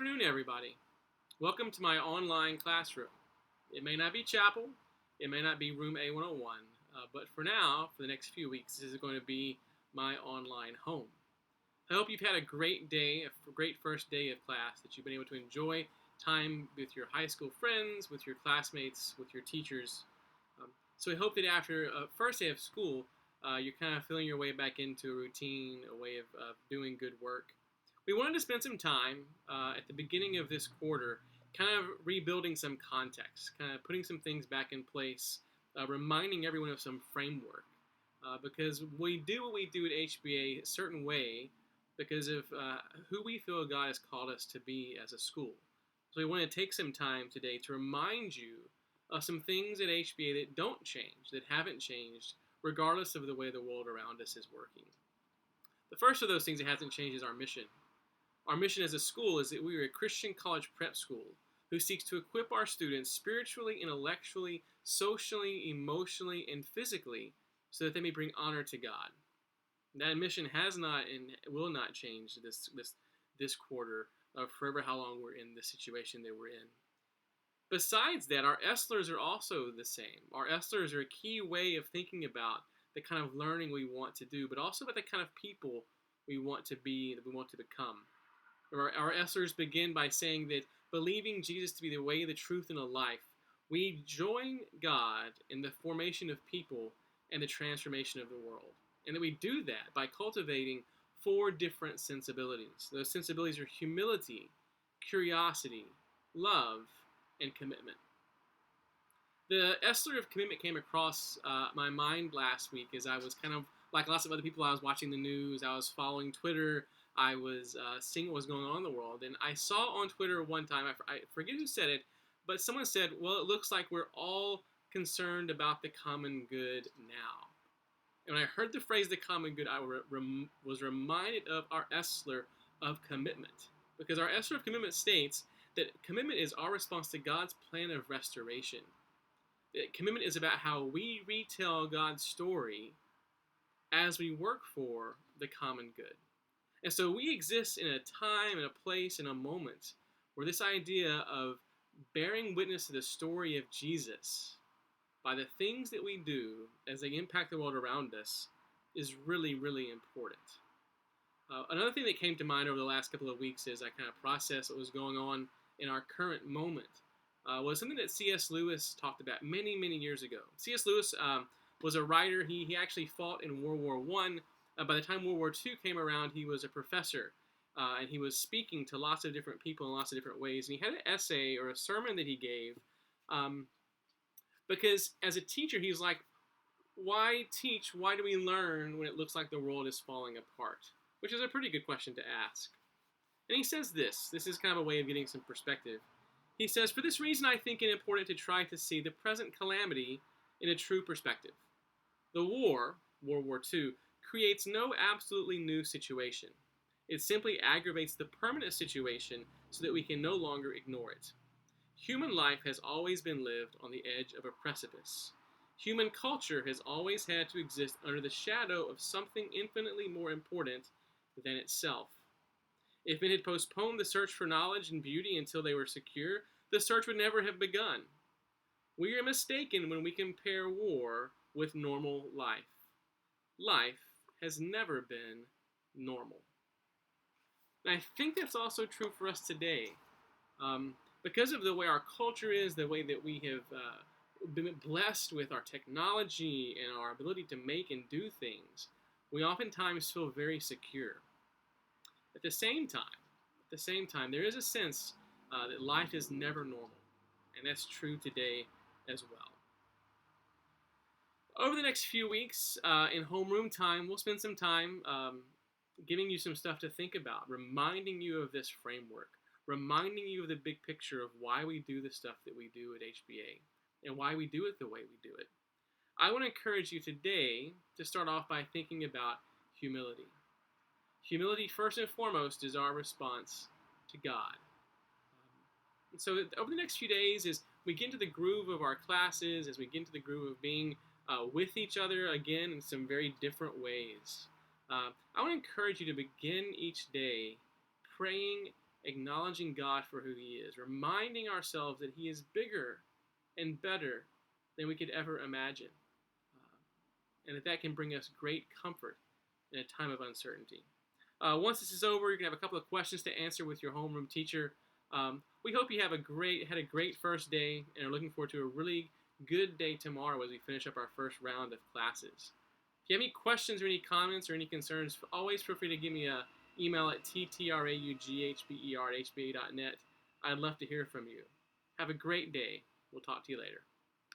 afternoon, everybody. Welcome to my online classroom. It may not be chapel, it may not be room A101, but for now, for the next few weeks, this is going to be my online home. I hope you've had a great day, a great first day of class, that you've been able to enjoy time with your high school friends, with your classmates, with your teachers. So I hope that after first day of school, you're kind of feeling your way back into a routine, a way of doing good work. We wanted to spend some time at the beginning of this quarter kind of rebuilding some context, kind of putting some things back in place, reminding everyone of some framework. Because we do what we do at HBA a certain way because of who we feel God has called us to be as a school. So we want to take some time today to remind you of some things at HBA that don't change, that haven't changed, regardless of the way the world around us is working. The first of those things that hasn't changed is our mission. Our mission as a school is that we are a Christian college prep school who seeks to equip our students spiritually, intellectually, socially, emotionally, and physically so that they may bring honor to God. That mission has not and will not change this quarter, forever how long we're in the situation that we're in. Besides that, our ESLers are also the same. Our ESLers are a key way of thinking about the kind of learning we want to do, but also about the kind of people we want to be, that we want to become. Our ESLers begin by saying that believing Jesus to be the way, the truth, and the life, we join God in the formation of people and the transformation of the world. And that we do that by cultivating 4 different sensibilities. Those sensibilities are humility, curiosity, love, and commitment. The ESLer of commitment came across my mind last week as I was kind of, like lots of other people, I was watching the news, I was following Twitter, I was seeing what was going on in the world, and I saw on Twitter one time, I forget who said it, but someone said, well, it looks like we're all concerned about the common good now. And when I heard the phrase the common good, I was reminded of our ESLer of commitment. Because our ESLer of commitment states that commitment is our response to God's plan of restoration. That commitment is about how we retell God's story as we work for the common good. And so we exist in a time and a place and a moment where this idea of bearing witness to the story of Jesus by the things that we do as they impact the world around us is really, really important. Another thing that came to mind over the last couple of weeks as I kind of processed what was going on in our current moment was something that C.S. Lewis talked about many, many years ago. C.S. Lewis was a writer. He actually fought in World War I. By the time World War II came around, he was a professor, and he was speaking to lots of different people in lots of different ways. And he had an essay or a sermon that he gave, because as a teacher, he's like, why teach? Why do we learn when it looks like the world is falling apart? Which is a pretty good question to ask. And he says this is kind of a way of getting some perspective. He says, for this reason, I think it important to try to see the present calamity in a true perspective. The war, World War II, creates no absolutely new situation. It simply aggravates the permanent situation so that we can no longer ignore it. Human life has always been lived on the edge of a precipice. Human culture has always had to exist under the shadow of something infinitely more important than itself. If men had postponed the search for knowledge and beauty until they were secure, the search would never have begun. We are mistaken when we compare war with normal life. Life has never been normal. And I think that's also true for us today. Because of the way our culture is, the way that we have been blessed with our technology and our ability to make and do things, we oftentimes feel very secure. At the same time, there is a sense that life is never normal, and that's true today as well. Over the next few weeks, in homeroom time, we'll spend some time giving you some stuff to think about, reminding you of this framework, reminding you of the big picture of why we do the stuff that we do at HBA and why we do it the way we do it. I want to encourage you today to start off by thinking about humility. Humility, first and foremost, is our response to God. And so over the next few days, as we get into the groove of our classes, as we get into the groove of being with each other again in some very different ways, I want to encourage you to begin each day praying acknowledging God for who He is, reminding ourselves that He is bigger and better than we could ever imagine, and that can bring us great comfort in a time of uncertainty. Once this is over, you're going to have a couple of questions to answer with your homeroom teacher. We hope you had a great first day and are looking forward to a really good day tomorrow as we finish up our first round of classes. If you have any questions or any comments or any concerns, always feel free to give me an email at ttraughber@hba.net. I'd love to hear from you. Have a great day. We'll talk to you later.